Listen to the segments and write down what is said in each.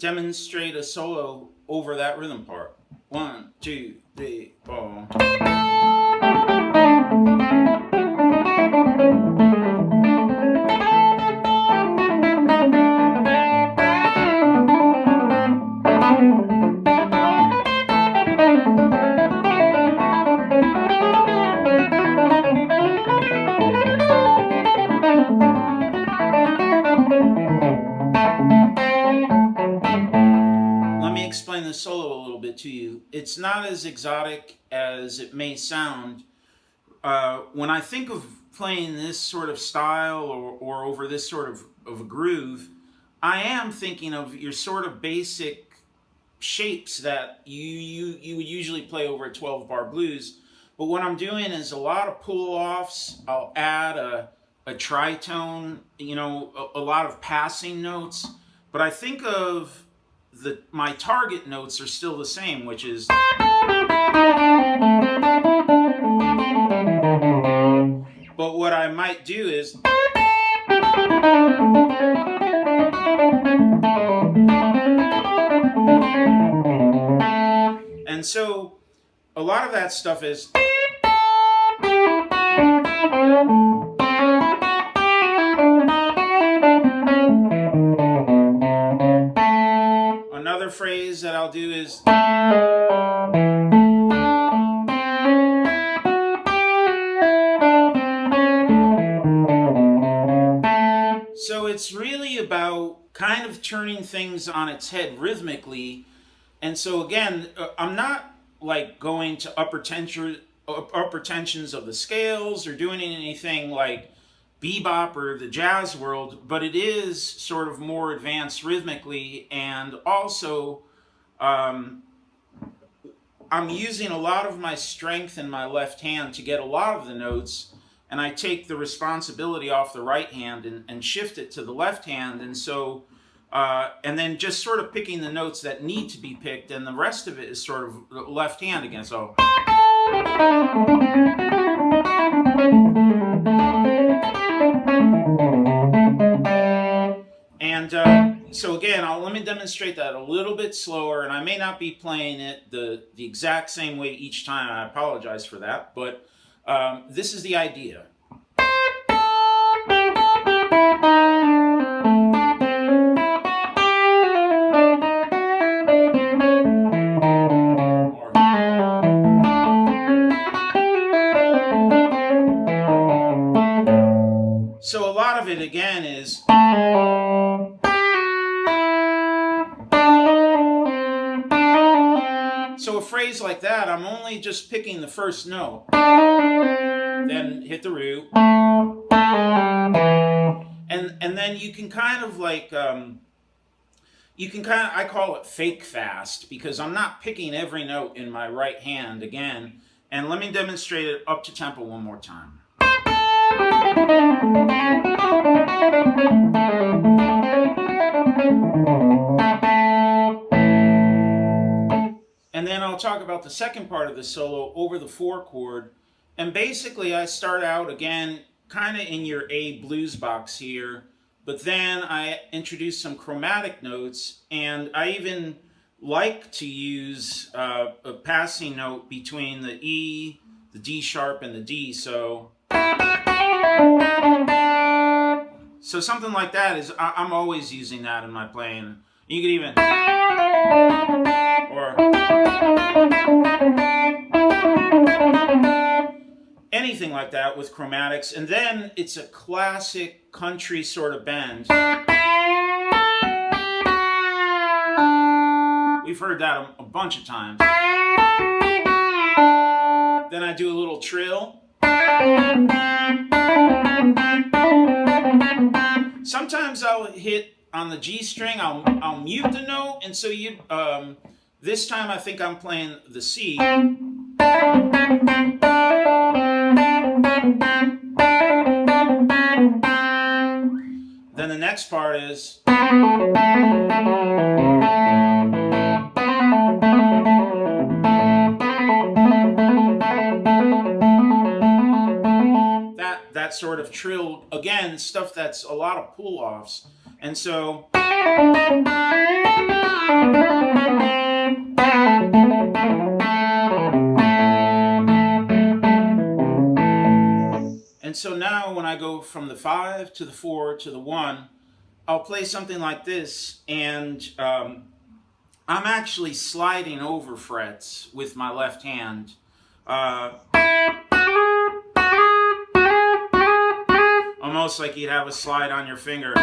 demonstrate a solo over that rhythm part. 1, 2, 3, 4. Let me explain the solo a little bit to you. It's not as exotic as it may sound. When I think of playing this sort of style or over this sort of a groove, I am thinking of your sort of basic shapes that you would usually play over a 12-bar blues. But what I'm doing is a lot of pull-offs. I'll add a tritone, a lot of passing notes. But I think of my target notes are still the same, which is but what I might do is and so a lot of that stuff is another phrase that I'll do is so it's really about kind of turning things on its head rhythmically. And so again, I'm not like going to upper tensions of the scales or doing anything like bebop or the jazz world, but it is sort of more advanced rhythmically. And also I'm using a lot of my strength in my left hand to get a lot of the notes, and I take the responsibility off the right hand and shift it to the left hand. And so and then just sort of picking the notes that need to be picked, and the rest of it is sort of left hand again. So and so again, let me demonstrate that a little bit slower, and I may not be playing it the exact same way each time. I apologize for that, but this is the idea. So a lot of it again is so a phrase like that, I'm only just picking the first note, then hit the root, and then you can kind of like I call it fake fast, because I'm not picking every note in my right hand again. And let me demonstrate it up to tempo one more time. And then I'll talk about the second part of the solo over the 4 chord. And basically I start out again kind of in your A blues box here, but then I introduce some chromatic notes, and I even like to use a passing note between the E, the D sharp, and the D. So something like that is, I'm always using that in my playing. You could even, or anything like that with chromatics. And then it's a classic country sort of bend. We've heard that a bunch of times. Then I do a little trill. Sometimes I'll hit on the G string, I'll mute the note, and so this time I think I'm playing the C. Then the next part is that sort of trill, again, stuff that's a lot of pull-offs. And so And so now when I go from the 5 to the 4 to the 1, I'll play something like this, and I'm actually sliding over frets with my left hand. Almost like you'd have a slide on your finger.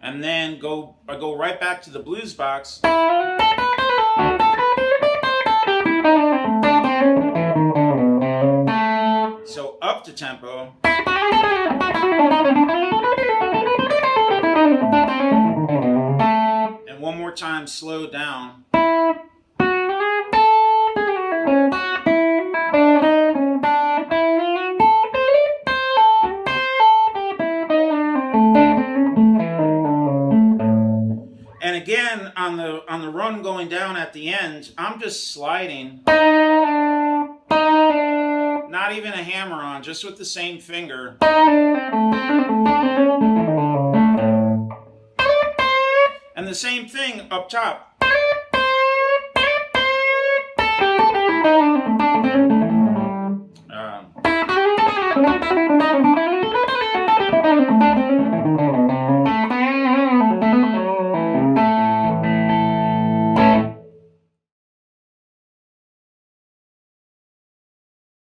And then I go right back to the blues box. So up to tempo. And one more time, slow down. And again, on the run going down at the end, I'm just sliding. Not even a hammer on, just with the same finger. And the same thing up top.